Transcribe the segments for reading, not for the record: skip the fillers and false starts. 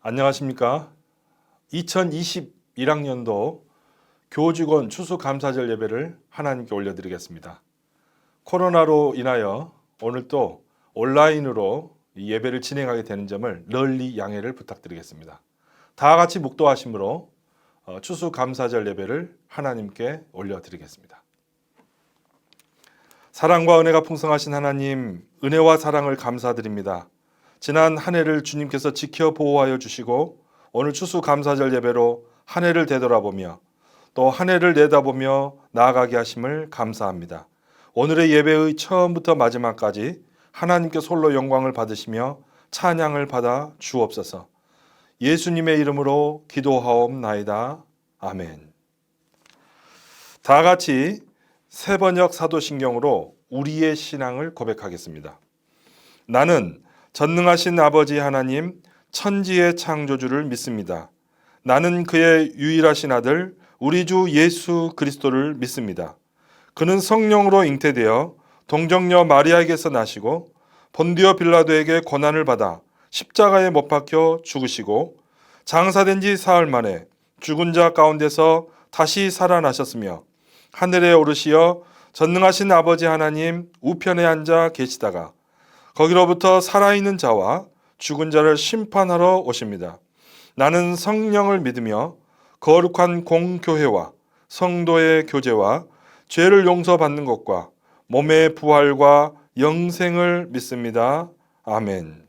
안녕하십니까? 2021학년도 교직원 추수감사절 예배를 하나님께 올려드리겠습니다. 코로나로 인하여 오늘 또 온라인으로 이 예배를 진행하게 되는 점을 널리 양해를 부탁드리겠습니다. 다 같이 묵도하심으로 추수감사절 예배를 하나님께 올려드리겠습니다. 사랑과 은혜가 풍성하신 하나님, 은혜와 사랑을 감사드립니다. 지난 한 해를 주님께서 지켜 보호하여 주시고 오늘 추수감사절 예배로 한 해를 되돌아보며 또 한 해를 내다보며 나아가게 하심을 감사합니다. 오늘의 예배의 처음부터 마지막까지 하나님께 홀로 영광을 받으시며 찬양을 받아 주옵소서. 예수님의 이름으로 기도하옵나이다. 아멘. 다 같이 세번역 사도신경으로 우리의 신앙을 고백하겠습니다. 나는 전능하신 아버지 하나님 천지의 창조주를 믿습니다. 나는 그의 유일하신 아들 우리 주 예수 그리스도를 믿습니다. 그는 성령으로 잉태되어 동정녀 마리아에게서 나시고 본디오 빌라도에게 고난을 받아 십자가에 못 박혀 죽으시고 장사된 지 사흘 만에 죽은 자 가운데서 다시 살아나셨으며 하늘에 오르시어 전능하신 아버지 하나님 우편에 앉아 계시다가 거기로부터 살아있는 자와 죽은 자를 심판하러 오십니다. 나는 성령을 믿으며 거룩한 공교회와 성도의 교제와 죄를 용서받는 것과 몸의 부활과 영생을 믿습니다. 아멘.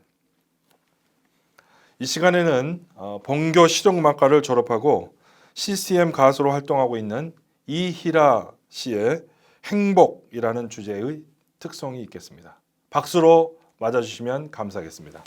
이 시간에는 본교 실용음악과를 졸업하고 CCM 가수로 활동하고 있는 이희라 씨의 행복이라는 주제의 특송이 있겠습니다. 박수로 맞아주시면 감사하겠습니다.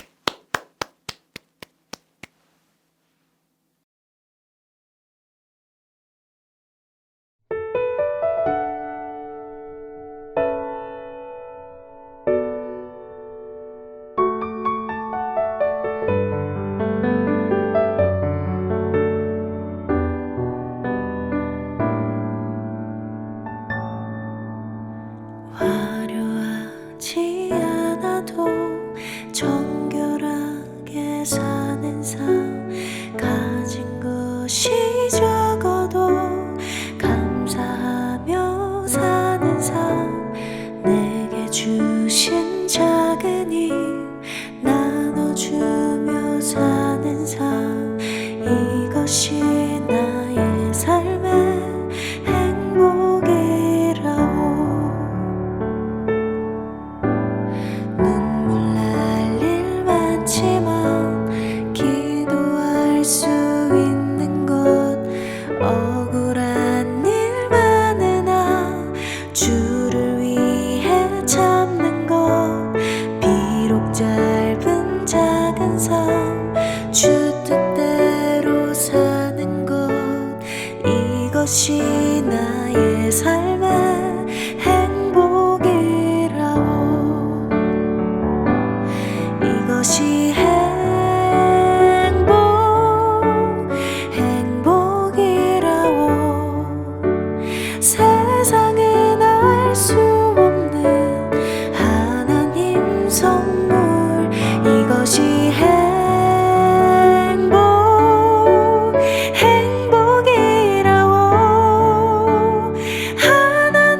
화려하지 않아도 정결하게 사는 삶, 가진 것이 적어도 감사하며 사는 삶, 내게 주신 작은 힘 나눠주며 사는 삶, 이것이 나의 삶의 이것이 나의 삶의 행복이라오. 이것이 행복이라오. 세상엔 알 수 없는 하나님 선물, 이것이 행복이라오. 하나님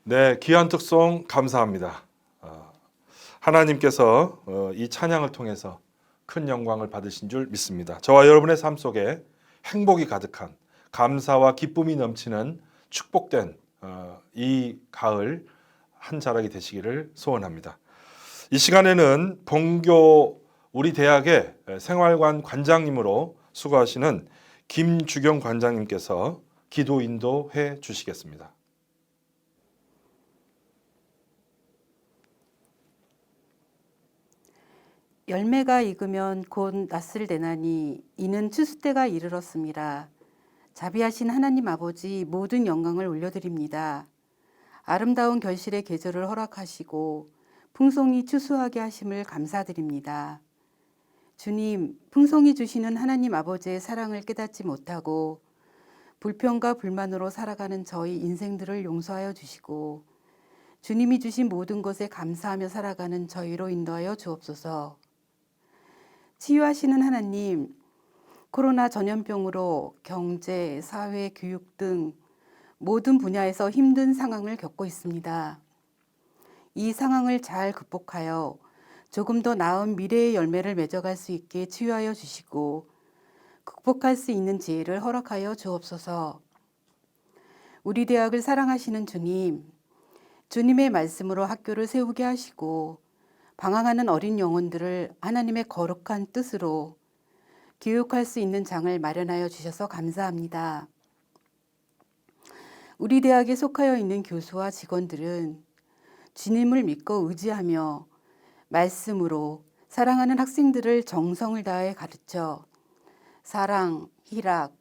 네, 귀한 특송 감사합니다. 하나님께서 이 찬양을 통해서 큰 영광을 받으신 줄 믿습니다. 저와 여러분의 삶 속에 행복이 가득한 감사와 기쁨이 넘치는 축복된 이 가을 한 자락이 되시기를 소원합니다. 이 시간에는 본교 우리 대학의 생활관 관장님으로 수고하시는 김주경 관장님께서 기도 인도해 주시겠습니다. 열매가 익으면 곧 낫을 내나니 이는 추수 때가 이르렀습니다. 자비하신 하나님 아버지 모든 영광을 올려드립니다. 아름다운 결실의 계절을 허락하시고 풍성이 추수하게 하심을 감사드립니다. 주님, 풍성이 주시는 하나님 아버지의 사랑을 깨닫지 못하고 불평과 불만으로 살아가는 저희 인생들을 용서하여 주시고 주님이 주신 모든 것에 감사하며 살아가는 저희로 인도하여 주옵소서. 치유하시는 하나님, 코로나 전염병으로 경제, 사회, 교육 등 모든 분야에서 힘든 상황을 겪고 있습니다. 이 상황을 잘 극복하여 조금 더 나은 미래의 열매를 맺어갈 수 있게 치유하여 주시고 극복할 수 있는 지혜를 허락하여 주옵소서. 우리 대학을 사랑하시는 주님, 주님의 말씀으로 학교를 세우게 하시고 방황하는 어린 영혼들을 하나님의 거룩한 뜻으로 교육할 수 있는 장을 마련하여 주셔서 감사합니다. 우리 대학에 속하여 있는 교수와 직원들은 주님을 믿고 의지하며 말씀으로 사랑하는 학생들을 정성을 다해 가르쳐 사랑, 희락,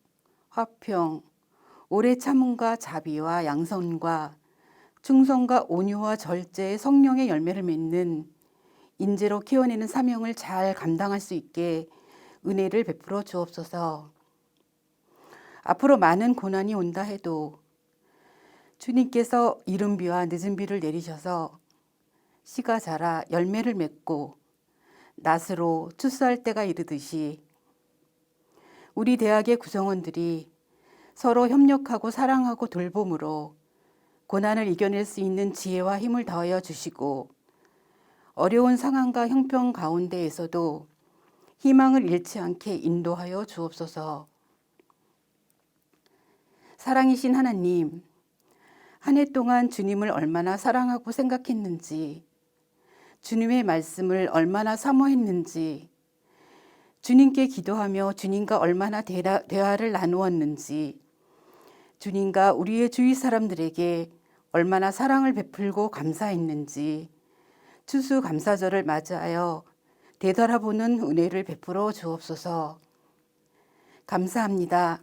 화평, 오래 참음과 자비와 양선과 충성과 온유와 절제의 성령의 열매를 맺는 인재로 키워내는 사명을 잘 감당할 수 있게 은혜를 베풀어 주옵소서. 앞으로 많은 고난이 온다 해도 주님께서 이른 비와 늦은 비를 내리셔서 씨가 자라 열매를 맺고 낫으로 추수할 때가 이르듯이 우리 대학의 구성원들이 서로 협력하고 사랑하고 돌봄으로 고난을 이겨낼 수 있는 지혜와 힘을 더하여 주시고 어려운 상황과 형편 가운데에서도 희망을 잃지 않게 인도하여 주옵소서. 사랑이신 하나님, 한 해 동안 주님을 얼마나 사랑하고 생각했는지, 주님의 말씀을 얼마나 사모했는지, 주님께 기도하며 주님과 얼마나 대화를 나누었는지, 주님과 우리의 주위 사람들에게 얼마나 사랑을 베풀고 감사했는지 추수감사절을 맞이하여 되돌아보는 은혜를 베풀어 주옵소서. 감사합니다.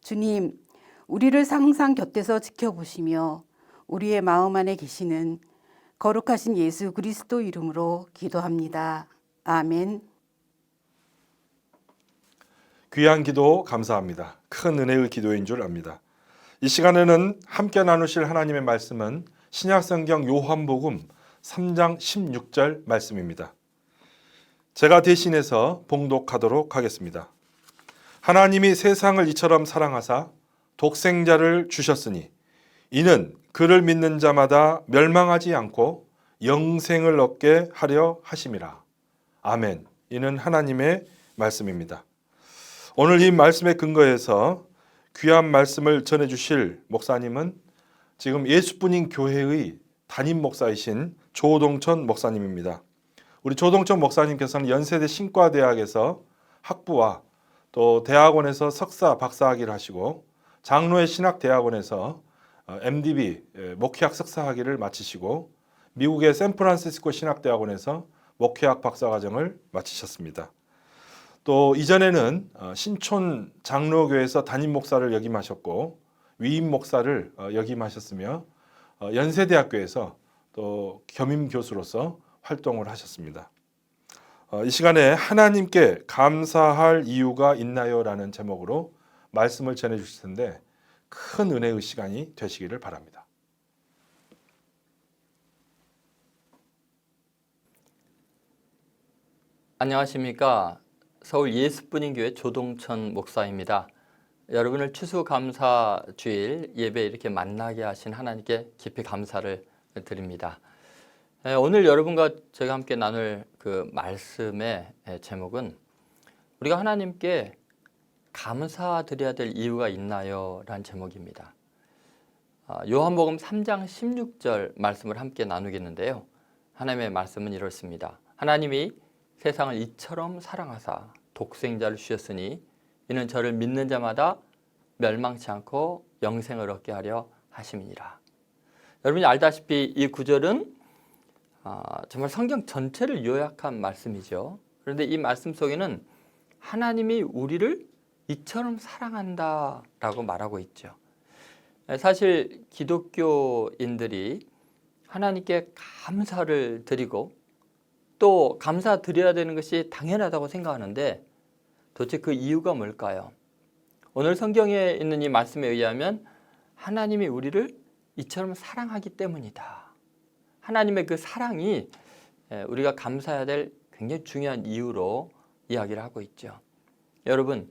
주님, 우리를 항상 곁에서 지켜보시며 우리의 마음 안에 계시는 거룩하신 예수 그리스도 이름으로 기도합니다. 아멘. 귀한 기도 감사합니다. 큰 은혜의 기도인 줄 압니다. 이 시간에는 함께 나누실 하나님의 말씀은 신약성경 요한복음 3장 16절 말씀입니다. 제가 대신해서 봉독하도록 하겠습니다. 하나님이 세상을 이처럼 사랑하사 독생자를 주셨으니 이는 그를 믿는 자마다 멸망하지 않고 영생을 얻게 하려 하심이라. 아멘. 이는 하나님의 말씀입니다. 오늘 이 말씀에 근거해서 귀한 말씀을 전해주실 목사님은 지금 예수뿐인 교회의 담임 목사이신 조동천 목사님입니다. 우리 조동천 목사님께서는 연세대 신과대학에서 학부와 또 대학원에서 석사, 박사학위를 하시고 장로의 신학대학원에서 MDB 목회학 석사학위를 마치시고 미국의 샌프란시스코 신학대학원에서 목회학 박사과정을 마치셨습니다. 또 이전에는 신촌 장로교에서 담임 목사를 역임하셨고 위임 목사를 역임하셨으며 연세대학교에서 또 겸임 교수로서 활동을 하셨습니다. 이 시간에 하나님께 감사할 이유가 있나요? 라는 제목으로 말씀을 전해 주실 텐데 큰 은혜의 시간이 되시기를 바랍니다. 안녕하십니까. 서울 예수뿐인 교회 조동천 목사입니다. 여러분을 추수감사주일 예배 이렇게 만나게 하신 하나님께 깊이 감사를 드립니다. 오늘 여러분과 제가 함께 나눌 그 말씀의 제목은 우리가 하나님께 감사드려야 될 이유가 있나요? 라는 제목입니다. 요한복음 3장 16절 말씀을 함께 나누겠는데요. 하나님의 말씀은 이렇습니다. 하나님이 세상을 이처럼 사랑하사 독생자를 주셨으니 이는 저를 믿는 자마다 멸망치 않고 영생을 얻게 하려 하심이니라. 여러분이 알다시피 이 구절은 정말 성경 전체를 요약한 말씀이죠. 그런데 이 말씀 속에는 하나님이 우리를 이처럼 사랑한다라고 말하고 있죠. 사실 기독교인들이 하나님께 감사를 드리고 또 감사드려야 되는 것이 당연하다고 생각하는데 도대체 그 이유가 뭘까요? 오늘 성경에 있는 이 말씀에 의하면 하나님이 우리를 이처럼 사랑하기 때문이다. 하나님의 그 사랑이 우리가 감사해야 될 굉장히 중요한 이유로 이야기를 하고 있죠. 여러분,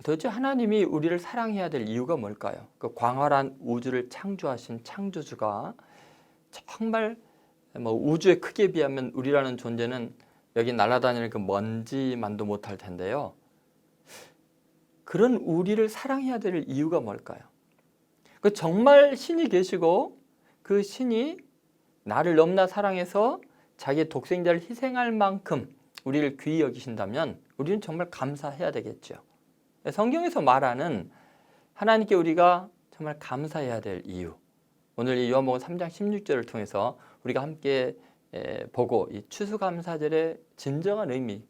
도대체 하나님이 우리를 사랑해야 될 이유가 뭘까요? 그 광활한 우주를 창조하신 창조주가 정말 우주의 크기에 비하면 우리라는 존재는 여기 날아다니는 그 먼지만도 못할 텐데요. 그런 우리를 사랑해야 될 이유가 뭘까요? 그 정말 신이 계시고 그 신이 나를 너무나 사랑해서 자기의 독생자를 희생할 만큼 우리를 귀히 여기신다면 우리는 정말 감사해야 되겠죠. 성경에서 말하는 하나님께 우리가 정말 감사해야 될 이유, 오늘 이 요한복음 3장 16절을 통해서 우리가 함께 보고 이 추수감사절의 진정한 의미,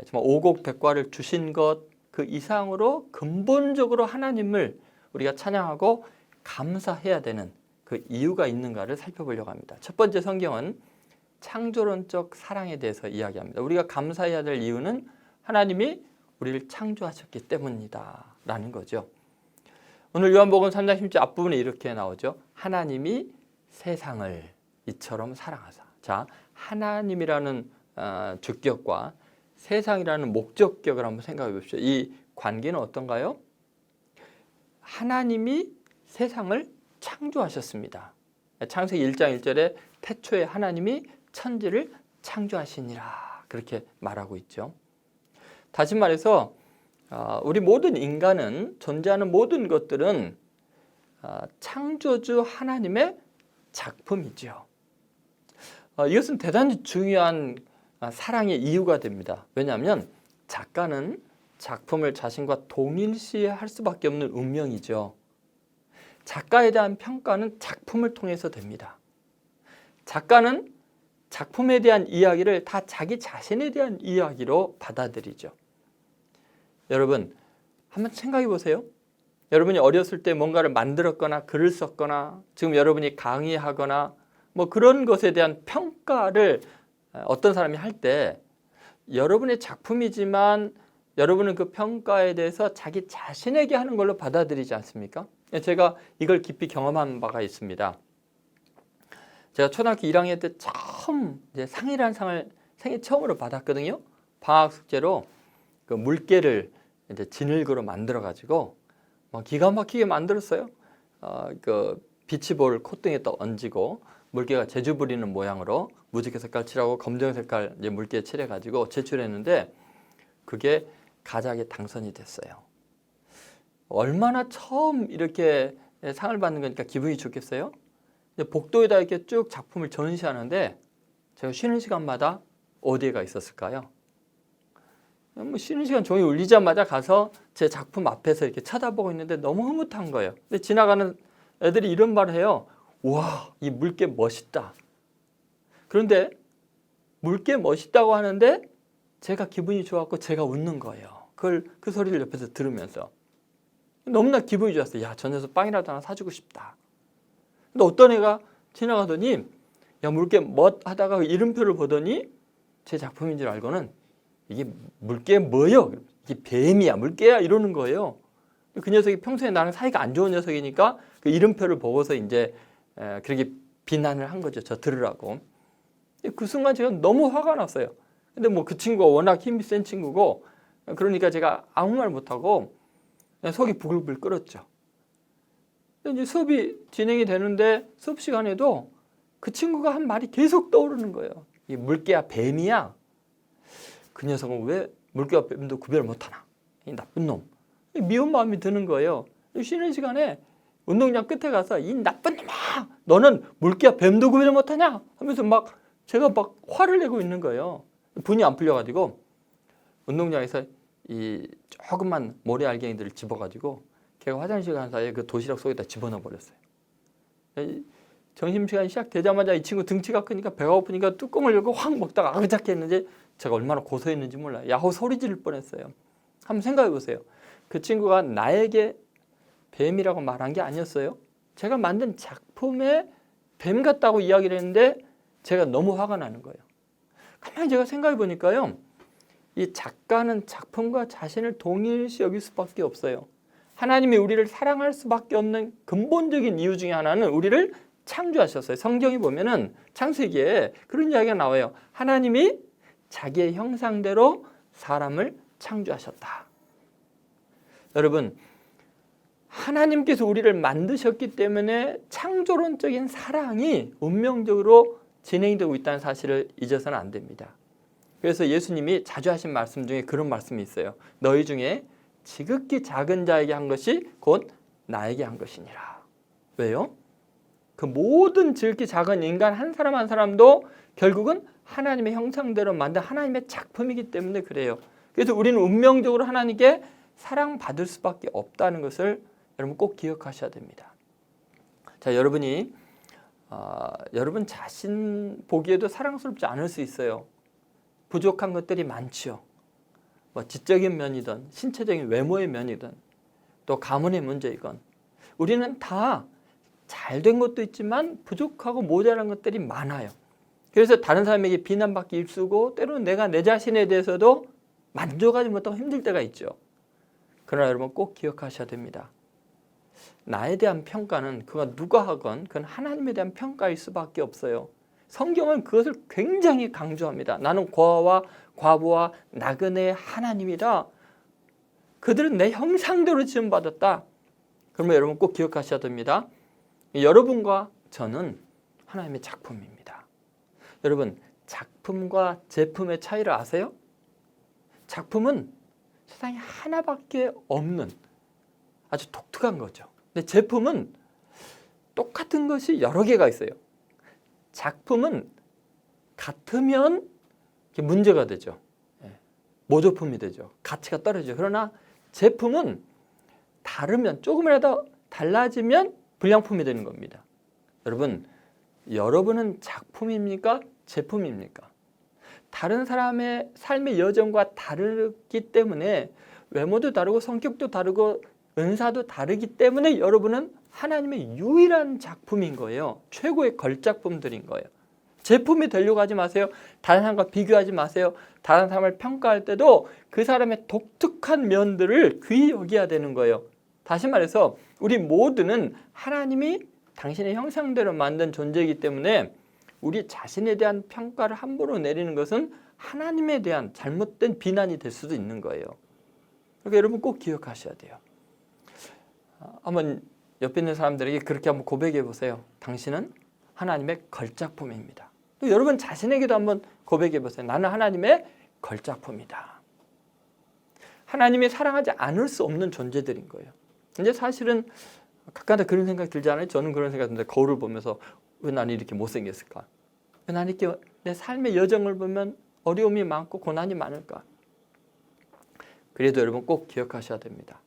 정말 오곡백과를 주신 것 그 이상으로 근본적으로 하나님을 우리가 찬양하고 감사해야 되는 그 이유가 있는가를 살펴보려고 합니다. 첫 번째 성경은 창조론적 사랑에 대해서 이야기합니다. 우리가 감사해야 될 이유는 하나님이 우리를 창조하셨기 때문이다 라는 거죠. 오늘 요한복음 3장 10절 앞부분에 이렇게 나오죠. 하나님이 세상을 이처럼 사랑하사. 자, 하나님이라는 주격과 세상이라는 목적격을 한번 생각해 봅시다. 이 관계는 어떤가요? 하나님이 세상을 창조하셨습니다. 창세기 1장 1절에 태초에 하나님이 천지를 창조하시니라 그렇게 말하고 있죠. 다시 말해서 우리 모든 인간은 존재하는 모든 것들은 창조주 하나님의 작품이죠. 이것은 대단히 중요한 사랑의 이유가 됩니다. 왜냐하면 작가는 작품을 자신과 동일시할 수밖에 없는 운명이죠. 작가에 대한 평가는 작품을 통해서 됩니다. 작가는 작품에 대한 이야기를 다 자기 자신에 대한 이야기로 받아들이죠. 여러분, 한번 생각해 보세요. 여러분이 어렸을 때 뭔가를 만들었거나 글을 썼거나 지금 여러분이 강의하거나 뭐 그런 것에 대한 평가를 어떤 사람이 할 때 여러분의 작품이지만 여러분은 그 평가에 대해서 자기 자신에게 하는 걸로 받아들이지 않습니까? 제가 이걸 깊이 경험한 바가 있습니다. 제가 초등학교 1학년 때 처음 상이라는 상을 생애 처음으로 받았거든요. 방학 숙제로 그 물개를 이제 진흙으로 만들어 가지고 기가 막히게 만들었어요. 그 비치볼 콧등에 또 얹고 물개가 제주 부리는 모양으로 무지개 색깔 칠하고 검정 색깔 이제 물개 칠해 가지고 제출했는데 그게 가작에 당선이 됐어요. 얼마나 처음 이렇게 상을 받는 거니까 기분이 좋겠어요? 복도에다 이렇게 쭉 작품을 전시하는데 제가 쉬는 시간마다 어디에가 있었을까요? 뭐 쉬는 시간 종이 울리자마자 가서 제 작품 앞에서 이렇게 쳐다보고 있는데 너무 흐뭇한 거예요. 근데 지나가는 애들이 이런 말을 해요. 와, 이 물개 멋있다. 그런데 물개 멋있다고 하는데 제가 기분이 좋았고 제가 웃는 거예요. 그 소리를 옆에서 들으면서 너무나 기분이 좋았어요. 야, 저 녀석 빵이라도 하나 사주고 싶다. 근데 어떤 애가 지나가더니 야, 물개 멋 하다가 이름표를 보더니 제 작품인 줄 알고는 이게 물개 뭐요? 이게 뱀이야, 물개야 이러는 거예요. 그 녀석이 평소에 나랑 사이가 안 좋은 녀석이니까 그 이름표를 보고서 이제 그렇게 비난을 한 거죠. 저 들으라고. 그 순간 제가 너무 화가 났어요. 근데 뭐 그 친구가 워낙 힘이 센 친구고 그러니까 제가 아무 말 못하고 속이 부글부글 끓었죠. 이제 수업이 진행이 되는데 수업 시간에도 그 친구가 한 말이 계속 떠오르는 거예요. 이 물개야 뱀이야. 그 녀석은 왜 물개와 뱀도 구별 못하나? 이 나쁜 놈. 미운 마음이 드는 거예요. 쉬는 시간에 운동장 끝에 가서 이 나쁜 놈아, 너는 물개와 뱀도 구별 못하냐? 하면서 막 제가 막 화를 내고 있는 거예요. 분이 안 풀려가지고 운동장에서 이 조그만 모래알갱이들을 집어가지고 걔가 화장실 가는 사이에 그 도시락 속에다 집어넣어 버렸어요. 점심시간이 시작되자마자 이 친구 등치가 크니까 배가 고프니까 뚜껑을 열고 확 먹다가 아그작게 했는지 제가 얼마나 고소했는지 몰라요. 야호 소리 지를 뻔했어요. 한번 생각해 보세요. 그 친구가 나에게 뱀이라고 말한 게 아니었어요. 제가 만든 작품에 뱀 같다고 이야기를 했는데 제가 너무 화가 나는 거예요. 가만히 제가 생각해 보니까요. 이 작가는 작품과 자신을 동일시 여길 수밖에 없어요. 하나님이 우리를 사랑할 수밖에 없는 근본적인 이유 중에 하나는 우리를 창조하셨어요. 성경에 보면은 창세기에 그런 이야기가 나와요. 하나님이 자기의 형상대로 사람을 창조하셨다. 여러분, 하나님께서 우리를 만드셨기 때문에 창조론적인 사랑이 운명적으로 진행되고 있다는 사실을 잊어서는 안 됩니다. 그래서 예수님이 자주 하신 말씀 중에 그런 말씀이 있어요. 너희 중에 지극히 작은 자에게 한 것이 곧 나에게 한 것이니라. 왜요? 그 모든 지극히 작은 인간 한 사람 한 사람도 결국은 하나님의 형상대로 만든 하나님의 작품이기 때문에 그래요. 그래서 우리는 운명적으로 하나님께 사랑받을 수밖에 없다는 것을 여러분 꼭 기억하셔야 됩니다. 자, 여러분이 여러분 자신 보기에도 사랑스럽지 않을 수 있어요. 부족한 것들이 많지요. 뭐 지적인 면이든 신체적인 외모의 면이든 또 가문의 문제이건 우리는 다 잘된 것도 있지만 부족하고 모자란 것들이 많아요. 그래서 다른 사람에게 비난받기 일쑤고 때로는 내가 내 자신에 대해서도 만족하지 못하고 힘들 때가 있죠. 그러나 여러분 꼭 기억하셔야 됩니다. 나에 대한 평가는 그가 누가 하건 그건 하나님에 대한 평가일 수밖에 없어요. 성경은 그것을 굉장히 강조합니다. 나는 고아와 과부와 나그네의 하나님이다. 그들은 내 형상대로 지음받았다. 그러면 여러분 꼭 기억하셔야 됩니다. 여러분과 저는 하나님의 작품입니다. 여러분, 작품과 제품의 차이를 아세요? 작품은 세상에 하나밖에 없는 아주 독특한 거죠. 근데 제품은 똑같은 것이 여러 개가 있어요. 작품은 같으면 문제가 되죠. 모조품이 되죠. 가치가 떨어지죠. 그러나 제품은 다르면 조금이라도 달라지면 불량품이 되는 겁니다. 여러분, 여러분은 작품입니까? 제품입니까? 다른 사람의 삶의 여정과 다르기 때문에 외모도 다르고 성격도 다르고 은사도 다르기 때문에 여러분은 하나님의 유일한 작품인 거예요. 최고의 걸작품들인 거예요. 제품이 되려고 하지 마세요. 다른 사람과 비교하지 마세요. 다른 사람을 평가할 때도 그 사람의 독특한 면들을 귀히 여겨야 되는 거예요. 다시 말해서 우리 모두는 하나님이 당신의 형상대로 만든 존재이기 때문에 우리 자신에 대한 평가를 함부로 내리는 것은 하나님에 대한 잘못된 비난이 될 수도 있는 거예요. 그러니까 여러분 꼭 기억하셔야 돼요. 한번 옆에 있는 사람들에게 그렇게 한번 고백해 보세요. 당신은 하나님의 걸작품입니다. 또 여러분 자신에게도 한번 고백해 보세요. 나는 하나님의 걸작품이다. 하나님이 사랑하지 않을 수 없는 존재들인 거예요. 근데 사실은 가끔가다 그런 생각이 들잖아요. 저는 그런 생각이 드는데 거울을 보면서 왜 나는 이렇게 못생겼을까? 왜 나는 이렇게 내 삶의 여정을 보면 어려움이 많고 고난이 많을까? 그래도 여러분 꼭 기억하셔야 됩니다.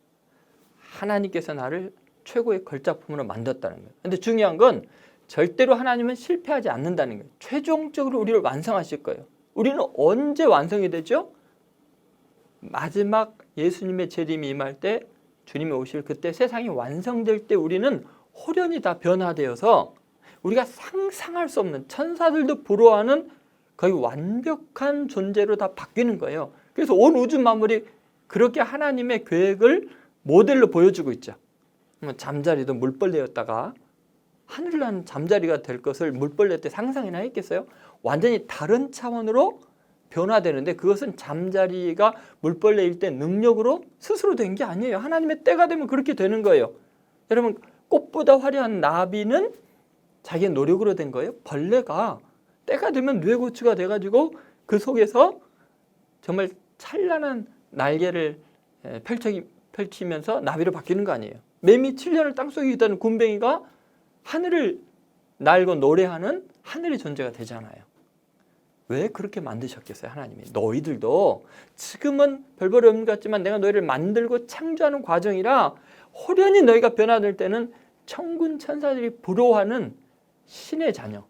하나님께서 나를 최고의 걸작품으로 만들었다는 거예요. 근데 중요한 건 절대로 하나님은 실패하지 않는다는 거예요. 최종적으로 우리를 완성하실 거예요. 우리는 언제 완성이 되죠? 마지막 예수님의 재림이 임할 때 주님이 오실 그때 세상이 완성될 때 우리는 홀연히 다 변화되어서 우리가 상상할 수 없는 천사들도 부러워하는 거의 완벽한 존재로 다 바뀌는 거예요. 그래서 온 우주 만물이 그렇게 하나님의 계획을 모델로 보여주고 있죠. 잠자리도 물벌레였다가 하늘난 잠자리가 될 것을 물벌레 때 상상이나 했겠어요? 완전히 다른 차원으로 변화되는데 그것은 잠자리가 물벌레일 때 능력으로 스스로 된 게 아니에요. 하나님의 때가 되면 그렇게 되는 거예요. 여러분 꽃보다 화려한 나비는 자기의 노력으로 된 거예요. 벌레가 때가 되면 뇌고추가 돼가지고 그 속에서 정말 찬란한 날개를 펼치면서 나비로 바뀌는 거 아니에요. 매미 7년을 땅속에 있다는 굼벵이가 하늘을 날고 노래하는 하늘의 존재가 되잖아요. 왜 그렇게 만드셨겠어요? 하나님이. 너희들도 지금은 별볼이 없는 것 같지만 내가 너희를 만들고 창조하는 과정이라 호련히 너희가 변화될 때는 천군 천사들이 부러워하는 신의 자녀,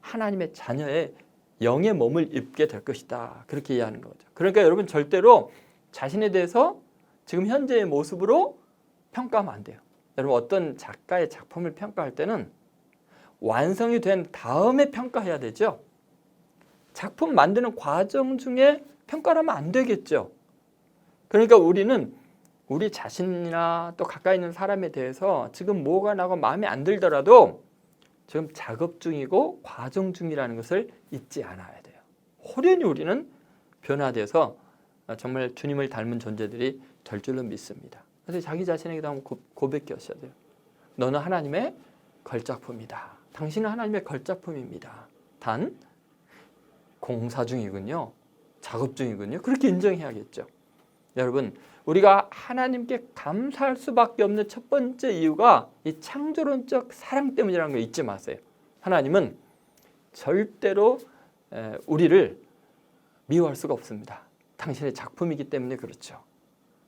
하나님의 자녀의 영의 몸을 입게 될 것이다. 그렇게 이해하는 거죠. 그러니까 여러분 절대로 자신에 대해서 지금 현재의 모습으로 평가하면 안 돼요. 여러분 어떤 작가의 작품을 평가할 때는 완성이 된 다음에 평가해야 되죠. 작품 만드는 과정 중에 평가를 하면 안 되겠죠. 그러니까 우리는 우리 자신이나 또 가까이 있는 사람에 대해서 지금 뭐가 나고 마음에 안 들더라도 지금 작업 중이고 과정 중이라는 것을 잊지 않아야 돼요. 호련히 우리는 변화돼서 정말 주님을 닮은 존재들이 될 줄로 믿습니다. 그래서 자기 자신에게도 한번 고백하셔야 돼요. 너는 하나님의 걸작품이다. 당신은 하나님의 걸작품입니다. 단 공사 중이군요. 작업 중이군요. 그렇게 인정해야겠죠. 여러분 우리가 하나님께 감사할 수밖에 없는 첫 번째 이유가 이 창조론적 사랑 때문이라는 거 잊지 마세요. 하나님은 절대로 우리를 미워할 수가 없습니다. 당신의 작품이기 때문에 그렇죠.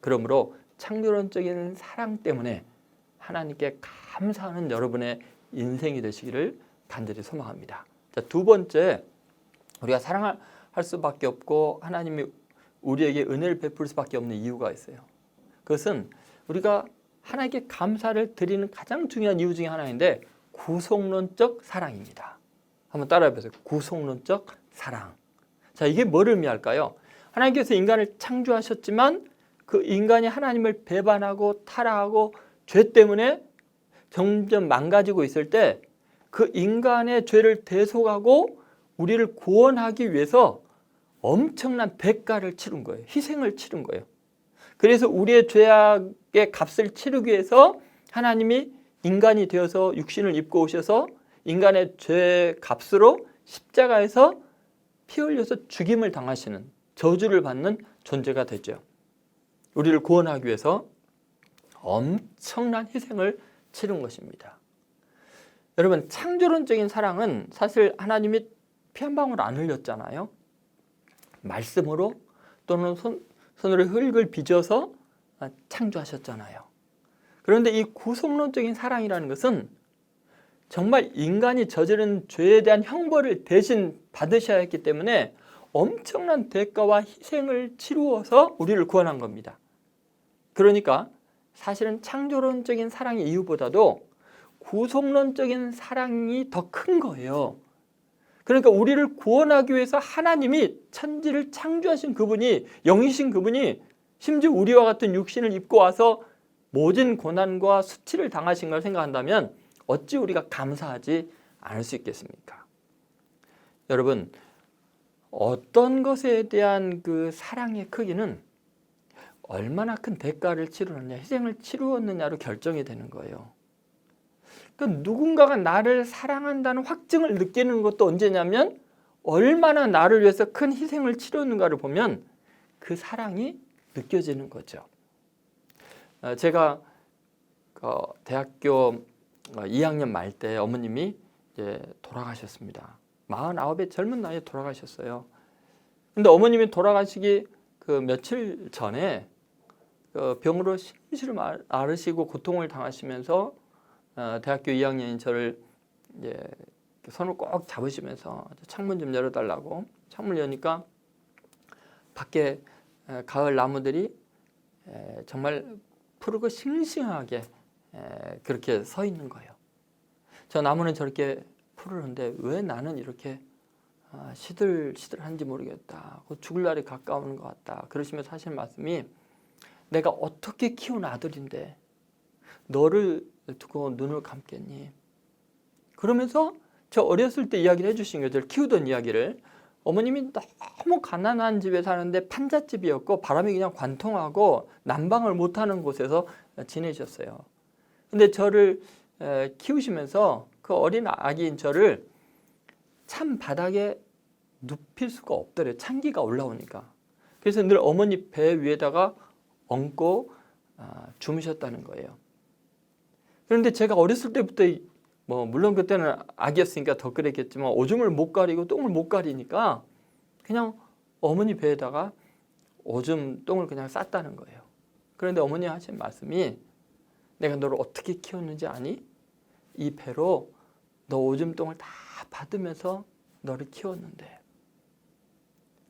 그러므로 창조론적인 사랑 때문에 하나님께 감사하는 여러분의 인생이 되시기를 간절히 소망합니다. 자, 두 번째, 우리가 사랑할 수밖에 없고 하나님이 우리에게 은혜를 베풀 수밖에 없는 이유가 있어요. 그것은 우리가 하나님께 감사를 드리는 가장 중요한 이유 중에 하나인데 구속론적 사랑입니다. 한번 따라해 보세요. 구속론적 사랑. 자, 이게 뭐를 의미할까요? 하나님께서 인간을 창조하셨지만 그 인간이 하나님을 배반하고 타락하고 죄 때문에 점점 망가지고 있을 때 그 인간의 죄를 대속하고 우리를 구원하기 위해서 엄청난 대가를 치른 거예요. 희생을 치른 거예요. 그래서 우리의 죄악의 값을 치르기 위해서 하나님이 인간이 되어서 육신을 입고 오셔서 인간의 죄 값으로 십자가에서 피 흘려서 죽임을 당하시는 저주를 받는 존재가 되죠. 우리를 구원하기 위해서 엄청난 희생을 치른 것입니다. 여러분 창조론적인 사랑은 사실 하나님이 피 한 방울 안 흘렸잖아요. 말씀으로 또는 손으로 흙을 빚어서 창조하셨잖아요. 그런데 이 구속론적인 사랑이라는 것은 정말 인간이 저지른 죄에 대한 형벌을 대신 받으셔야 했기 때문에 엄청난 대가와 희생을 치루어서 우리를 구원한 겁니다. 그러니까 사실은 창조론적인 사랑의 이유보다도 구속론적인 사랑이 더 큰 거예요. 그러니까 우리를 구원하기 위해서 하나님이 천지를 창조하신 그분이, 영이신 그분이 심지어 우리와 같은 육신을 입고 와서 모든 고난과 수치를 당하신 걸 생각한다면 어찌 우리가 감사하지 않을 수 있겠습니까? 여러분, 어떤 것에 대한 그 사랑의 크기는 얼마나 큰 대가를 치르느냐, 희생을 치루었느냐로 결정이 되는 거예요. 그러니까 누군가가 나를 사랑한다는 확증을 느끼는 것도 언제냐면 얼마나 나를 위해서 큰 희생을 치렀는가를 보면 그 사랑이 느껴지는 거죠. 제가 대학교 2학년 말 때 어머님이 이제 돌아가셨습니다. 49의 젊은 나이에 돌아가셨어요. 근데 어머님이 돌아가시기 그 며칠 전에 병으로 심시를 앓으시고 고통을 당하시면서 대학교 2학년인 저를 이제 손을 꼭 잡으시면서 창문 좀 열어달라고 창문을 여니까 밖에 가을 나무들이 정말 푸르고 싱싱하게 그렇게 서 있는 거예요. 저 나무는 저렇게 푸르는데 왜 나는 이렇게 시들시들한지 모르겠다. 죽을 날이 가까우는 것 같다. 그러시면서 하시는 말씀이 내가 어떻게 키운 아들인데 너를 두고 눈을 감겠니? 그러면서 저 어렸을 때 이야기를 해주신 거죠. 키우던 이야기를 어머님이 너무 가난한 집에 사는데 판잣집이었고 바람이 그냥 관통하고 난방을 못하는 곳에서 지내셨어요. 근데 저를 키우시면서 그 어린 아기인 저를 찬 바닥에 눕힐 수가 없더래요. 찬기가 올라오니까. 그래서 늘 어머니 배 위에다가 얹고 주무셨다는 거예요. 그런데 제가 어렸을 때부터 뭐 물론 그때는 아기였으니까 더 그랬겠지만 오줌을 못 가리고 똥을 못 가리니까 그냥 어머니 배에다가 오줌 똥을 그냥 쌌다는 거예요. 그런데 어머니 하신 말씀이 내가 너를 어떻게 키웠는지 아니? 이 배로 너 오줌 똥을 다 받으면서 너를 키웠는데.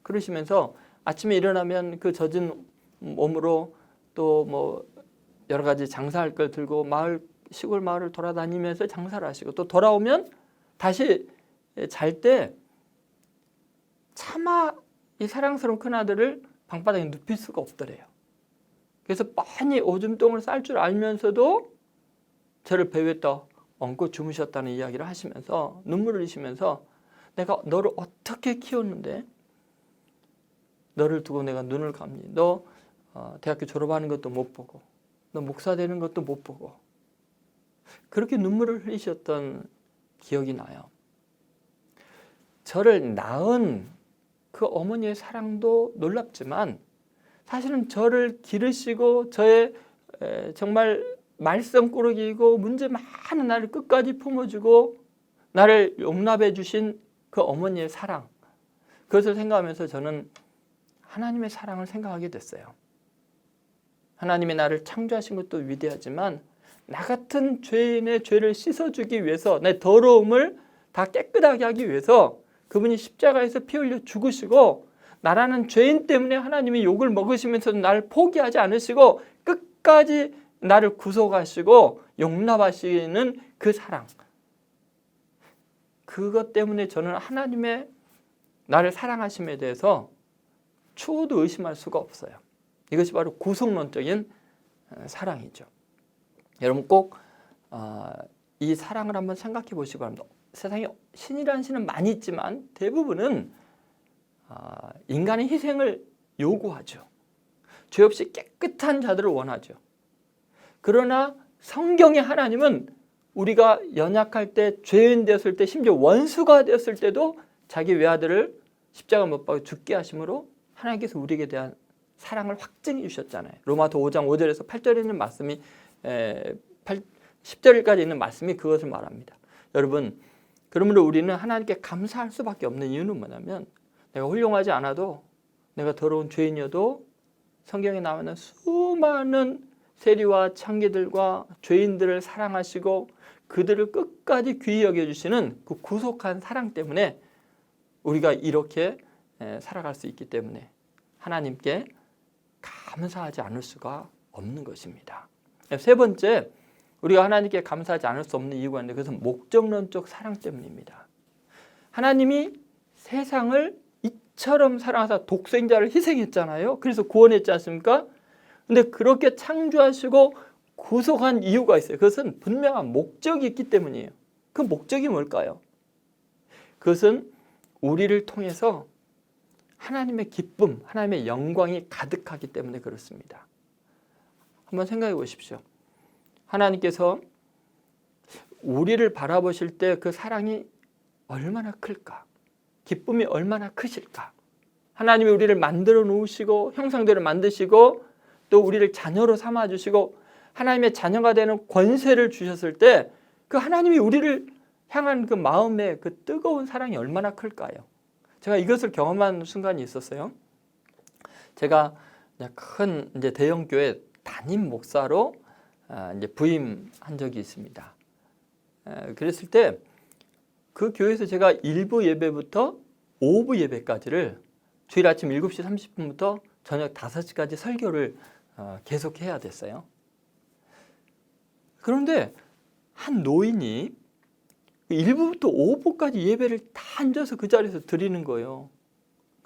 그러시면서 아침에 일어나면 그 젖은 몸으로 또 뭐 여러 가지 장사할 걸 들고 시골 마을을 돌아다니면서 장사를 하시고 또 돌아오면 다시 잘 때 차마 이 사랑스러운 큰아들을 방바닥에 눕힐 수가 없더래요. 그래서 뻔히 오줌똥을 쌀 줄 알면서도 저를 배 위에다 얹고 주무셨다는 이야기를 하시면서 눈물을 흘리시면서 내가 너를 어떻게 키웠는데 너를 두고 내가 눈을 감니. 너 대학교 졸업하는 것도 못 보고 너 목사 되는 것도 못 보고 그렇게 눈물을 흘리셨던 기억이 나요. 저를 낳은 그 어머니의 사랑도 놀랍지만 사실은 저를 기르시고 저의 정말 말썽꾸러기이고 문제 많은 나를 끝까지 품어주고 나를 용납해 주신 그 어머니의 사랑, 그것을 생각하면서 저는 하나님의 사랑을 생각하게 됐어요. 하나님이 나를 창조하신 것도 위대하지만 나 같은 죄인의 죄를 씻어주기 위해서 내 더러움을 다 깨끗하게 하기 위해서 그분이 십자가에서 피 흘려 죽으시고 나라는 죄인 때문에 하나님이 욕을 먹으시면서 나를 포기하지 않으시고 끝까지 나를 구속하시고 용납하시는 그 사랑, 그것 때문에 저는 하나님의 나를 사랑하심에 대해서 추호도 의심할 수가 없어요. 이것이 바로 구속론적인 사랑이죠. 여러분 꼭 이 사랑을 한번 생각해 보시기 바랍니다. 세상에 신이라는 신은 많이 있지만 대부분은 인간의 희생을 요구하죠. 죄 없이 깨끗한 자들을 원하죠. 그러나 성경의 하나님은 우리가 연약할 때, 죄인 되었을 때, 심지어 원수가 되었을 때도 자기 외아들을 십자가 못 박아 죽게 하심으로 하나님께서 우리에게 대한 사랑을 확증해 주셨잖아요. 로마서 5장 5절에서 8절에 있는 말씀이 10절까지 있는 말씀이 그것을 말합니다. 여러분, 그러므로 우리는 하나님께 감사할 수밖에 없는 이유는 뭐냐면 내가 훌륭하지 않아도 내가 더러운 죄인이어도 성경에 나오는 수많은 세리와 창기들과 죄인들을 사랑하시고 그들을 끝까지 귀히 여겨주시는 그 구속한 사랑 때문에 우리가 이렇게 살아갈 수 있기 때문에 하나님께 감사하지 않을 수가 없는 것입니다. 세 번째, 우리가 하나님께 감사하지 않을 수 없는 이유가 있는데 그것은 목적론적 사랑 때문입니다. 하나님이 세상을 이처럼 사랑하사 독생자를 희생했잖아요. 그래서 구원했지 않습니까? 근데 그렇게 창조하시고 구속한 이유가 있어요. 그것은 분명한 목적이 있기 때문이에요. 그 목적이 뭘까요? 그것은 우리를 통해서 하나님의 기쁨, 하나님의 영광이 가득하기 때문에 그렇습니다. 한번 생각해 보십시오. 하나님께서 우리를 바라보실 때 그 사랑이 얼마나 클까? 기쁨이 얼마나 크실까? 하나님이 우리를 만들어 놓으시고 형상대로 만드시고 또 우리를 자녀로 삼아주시고 하나님의 자녀가 되는 권세를 주셨을 때 그 하나님이 우리를 향한 그 마음의 그 뜨거운 사랑이 얼마나 클까요? 제가 이것을 경험한 순간이 있었어요. 제가 큰 이제 대형 교회 담임 목사로 이제 부임한 적이 있습니다. 그랬을 때 그 교회에서 제가 1부 예배부터 5부 예배까지를 주일 아침 7시 30분부터 저녁 5시까지 설교를 계속해야 됐어요. 그런데 한 노인이 1부부터 5부까지 예배를 다 앉아서 그 자리에서 드리는 거예요.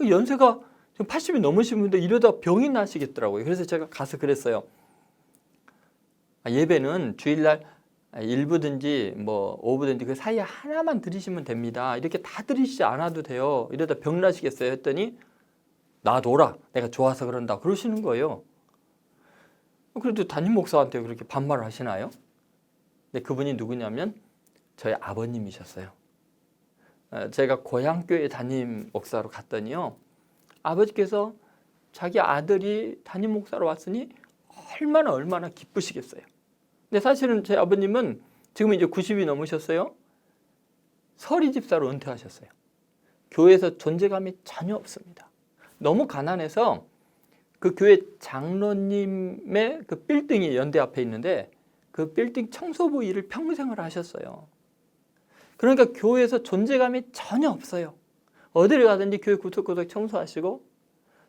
연세가 80이 넘으신 분인데 이러다 병이 나시겠더라고요. 그래서 제가 가서 그랬어요. 예배는 주일날 1부든지 뭐 5부든지 그 사이에 하나만 드리시면 됩니다. 이렇게 다 드리시지 않아도 돼요. 이러다 병나시겠어요 했더니 놔둬라. 내가 좋아서 그런다. 그러시는 거예요. 그래도 담임 목사한테 그렇게 반말을 하시나요? 근데 그분이 누구냐면 저희 아버님이셨어요. 제가 고향교회 담임 목사로 갔더니요. 아버지께서 자기 아들이 담임 목사로 왔으니 얼마나 기쁘시겠어요. 근데 사실은 제 아버님은 지금 이제 90이 넘으셨어요. 서리 집사로 은퇴하셨어요. 교회에서 존재감이 전혀 없습니다. 너무 가난해서 그 교회 장로님의 그 빌딩이 연대 앞에 있는데 그 빌딩 청소부 일을 평생을 하셨어요. 그러니까 교회에서 존재감이 전혀 없어요. 어디를 가든지 교회 구석구석 청소하시고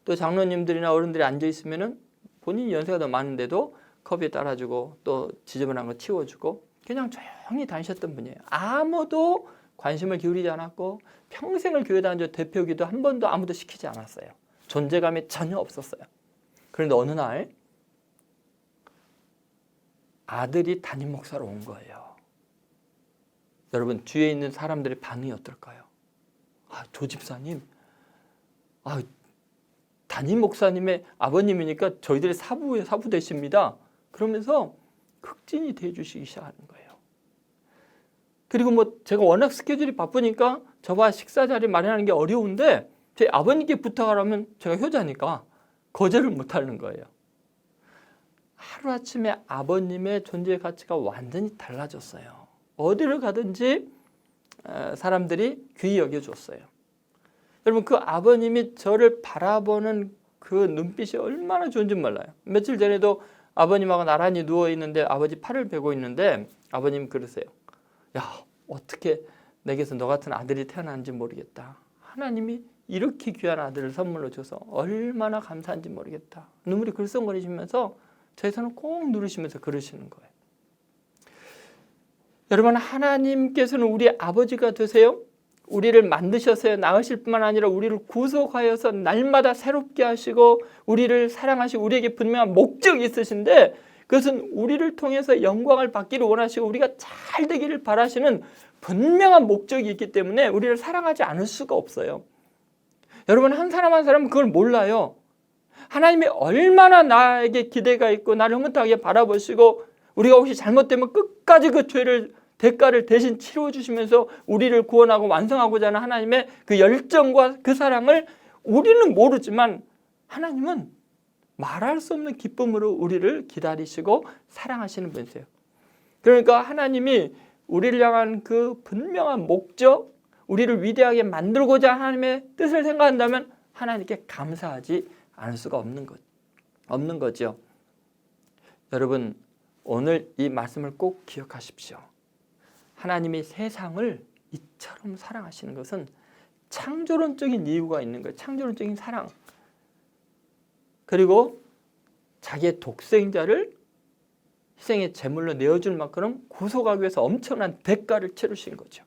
또 장로님들이나 어른들이 앉아 있으면은 본인이 연세가 더 많은데도 컵에 따라주고 또 지저분한 거 치워주고 그냥 조용히 다니셨던 분이에요. 아무도 관심을 기울이지 않았고 평생을 교회 다녀 대표기도 한 번도 아무도 시키지 않았어요. 존재감이 전혀 없었어요. 그런데 어느 날 아들이 담임 목사로 온 거예요. 여러분 뒤에 있는 사람들의 반응이 어떨까요? 조 집사님, 담임 목사님의 아버님이니까 저희들의 사부의 사부 되십니다. 그러면서 극진히 대해주시기 시작하는 거예요. 그리고 뭐 제가 워낙 스케줄이 바쁘니까 저와 식사 자리 마련하는 게 어려운데 제 아버님께 부탁하라면 제가 효자니까 거절을 못하는 거예요. 하루아침에 아버님의 존재 가치가 완전히 달라졌어요. 어디를 가든지 사람들이 귀히 여겨줬어요. 여러분 그 아버님이 저를 바라보는 그 눈빛이 얼마나 좋은지 몰라요. 며칠 전에도 아버님하고 나란히 누워있는데 아버지 팔을 베고 있는데 아버님 그러세요. 야, 어떻게 내게서 너 같은 아들이 태어났는지 모르겠다. 하나님이 이렇게 귀한 아들을 선물로 줘서 얼마나 감사한지 모르겠다. 눈물이 글썽거리시면서 제 손을 꼭 누르시면서 그러시는 거예요. 여러분 하나님께서는 우리 아버지가 되세요. 우리를 만드셨어요. 낳으실 뿐만 아니라 우리를 구속하여서 날마다 새롭게 하시고 우리를 사랑하시고 우리에게 분명한 목적이 있으신데 그것은 우리를 통해서 영광을 받기를 원하시고 우리가 잘 되기를 바라시는 분명한 목적이 있기 때문에 우리를 사랑하지 않을 수가 없어요. 여러분 한 사람 한 사람은 그걸 몰라요. 하나님이 얼마나 나에게 기대가 있고 나를 흐뭇하게 바라보시고 우리가 혹시 잘못되면 끝까지 그 죄를 대가를 대신 치러주시면서 우리를 구원하고 완성하고자 하는 하나님의 그 열정과 그 사랑을 우리는 모르지만 하나님은 말할 수 없는 기쁨으로 우리를 기다리시고 사랑하시는 분이세요. 그러니까 하나님이 우리를 향한 그 분명한 목적, 우리를 위대하게 만들고자 하나님의 뜻을 생각한다면 하나님께 감사하지 않을 수가 없는 거죠. 여러분 오늘 이 말씀을 꼭 기억하십시오. 하나님이 세상을 이처럼 사랑하시는 것은 창조론적인 이유가 있는 거예요. 창조론적인 사랑. 그리고 자기의 독생자를 희생의 제물로 내어줄 만큼 구속하기 위해서 엄청난 대가를 치르신 거죠.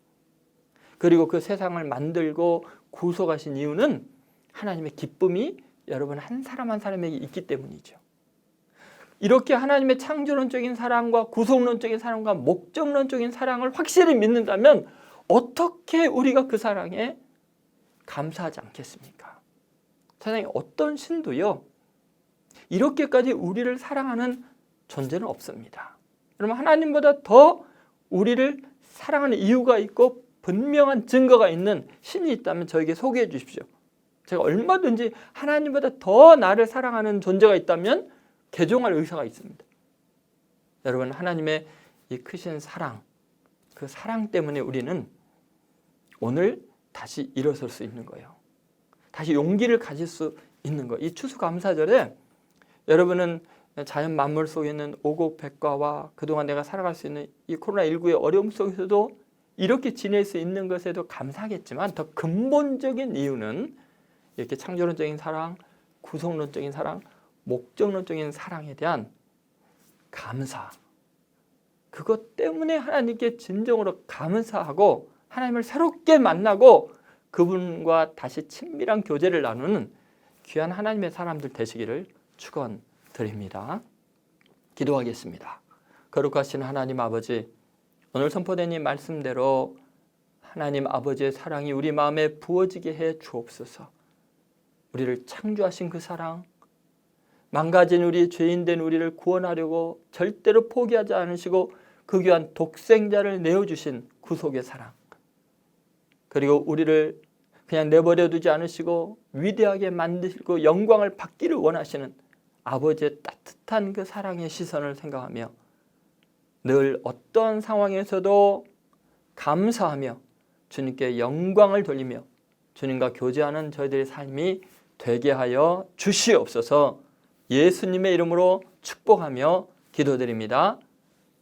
그리고 그 세상을 만들고 구속하신 이유는 하나님의 기쁨이 여러분 한 사람 한 사람에게 있기 때문이죠. 이렇게 하나님의 창조론적인 사랑과 구속론적인 사랑과 목적론적인 사랑을 확실히 믿는다면 어떻게 우리가 그 사랑에 감사하지 않겠습니까? 세상에 어떤 신도요 이렇게까지 우리를 사랑하는 존재는 없습니다. 여러분 하나님보다 더 우리를 사랑하는 이유가 있고 분명한 증거가 있는 신이 있다면 저에게 소개해 주십시오. 제가 얼마든지 하나님보다 더 나를 사랑하는 존재가 있다면 개종할 의사가 있습니다. 여러분 하나님의 이 크신 사랑, 그 사랑 때문에 우리는 오늘 다시 일어설 수 있는 거예요. 다시 용기를 가질 수 있는 거예요. 이 추수감사절에 여러분은 자연 만물 속에 있는 오곡백과와 그동안 내가 살아갈 수 있는 이 코로나19의 어려움 속에서도 이렇게 지낼 수 있는 것에도 감사하겠지만 더 근본적인 이유는 이렇게 창조론적인 사랑, 구속론적인 사랑, 목적론적인 사랑에 대한 감사. 그것 때문에 하나님께 진정으로 감사하고 하나님을 새롭게 만나고 그분과 다시 친밀한 교제를 나누는 귀한 하나님의 사람들 되시기를 축원드립니다. 기도하겠습니다. 거룩하신 하나님 아버지, 오늘 선포된 이 말씀대로 하나님 아버지의 사랑이 우리 마음에 부어지게 해 주옵소서. 우리를 창조하신 그 사랑, 망가진 우리 죄인된 우리를 구원하려고 절대로 포기하지 않으시고 그 귀한 독생자를 내어주신 구속의 사랑, 그리고 우리를 그냥 내버려 두지 않으시고 위대하게 만들고 영광을 받기를 원하시는 아버지의 따뜻한 그 사랑의 시선을 생각하며 늘 어떠한 상황에서도 감사하며 주님께 영광을 돌리며 주님과 교제하는 저희들의 삶이 되게 하여 주시옵소서. 예수님의 이름으로 축복하며 기도드립니다.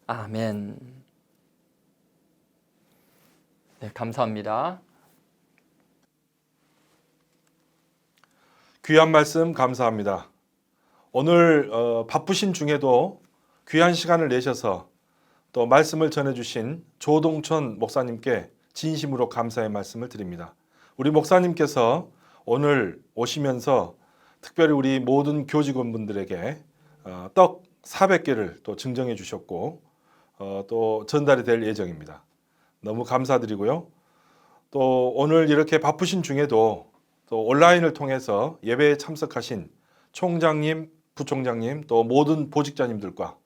아멘. 네, 감사합니다. 귀한 말씀 감사합니다. 오늘 바쁘신 중에도 귀한 시간을 내셔서 또 말씀을 전해주신 조동천 목사님께 진심으로 감사의 말씀을 드립니다. 우리 목사님께서 오늘 오시면서 특별히 우리 모든 교직원분들에게 떡 400개를 또 증정해 주셨고 또 전달이 될 예정입니다. 너무 감사드리고요. 또 오늘 이렇게 바쁘신 중에도 또 온라인을 통해서 예배에 참석하신 총장님, 부총장님, 또 모든 보직자님들과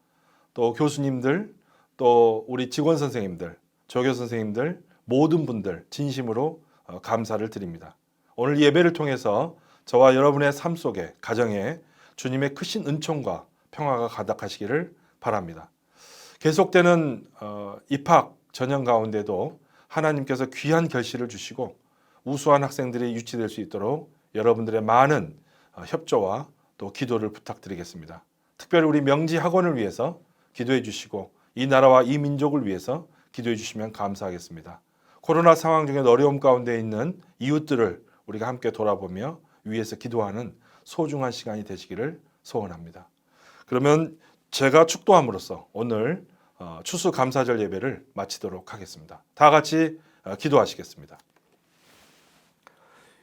또 교수님들, 또 우리 직원 선생님들, 조교 선생님들, 모든 분들 진심으로 감사를 드립니다. 오늘 예배를 통해서 저와 여러분의 삶 속에, 가정에 주님의 크신 은총과 평화가 가득하시기를 바랍니다. 계속되는 입학 전형 가운데도 하나님께서 귀한 결실을 주시고 우수한 학생들이 유치될 수 있도록 여러분들의 많은 협조와 또 기도를 부탁드리겠습니다. 특별히 우리 명지 학원을 위해서 기도해 주시고 이 나라와 이 민족을 위해서 기도해 주시면 감사하겠습니다. 코로나 상황 중에 어려움 가운데 있는 이웃들을 우리가 함께 돌아보며 위에서 기도하는 소중한 시간이 되시기를 소원합니다. 그러면 제가 축도함으로써 오늘 추수감사절 예배를 마치도록 하겠습니다. 다 같이 기도하시겠습니다.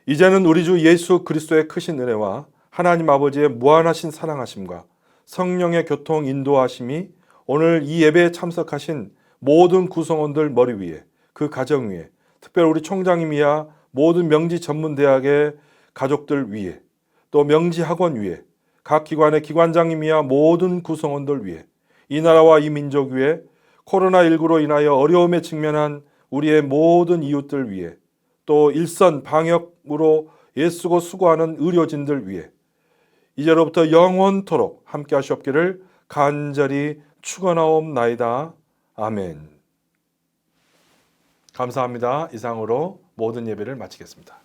이제는 우리 주 예수 그리스도의 크신 은혜와 하나님 아버지의 무한하신 사랑하심과 성령의 교통 인도하심이 오늘 이 예배에 참석하신 모든 구성원들 머리 위에, 그 가정 위에, 특별히 우리 총장님이야 모든 명지 전문대학의 가족들 위에, 또 명지 학원 위에, 각 기관의 기관장님이야 모든 구성원들 위에, 이 나라와 이 민족 위에, 코로나19로 인하여 어려움에 직면한 우리의 모든 이웃들 위에, 또 일선 방역으로 애쓰고 수고하는 의료진들 위에 이제로부터 영원토록 함께 하시옵기를 간절히 축원하옵나이다. 아멘. 감사합니다. 이상으로 모든 예배를 마치겠습니다.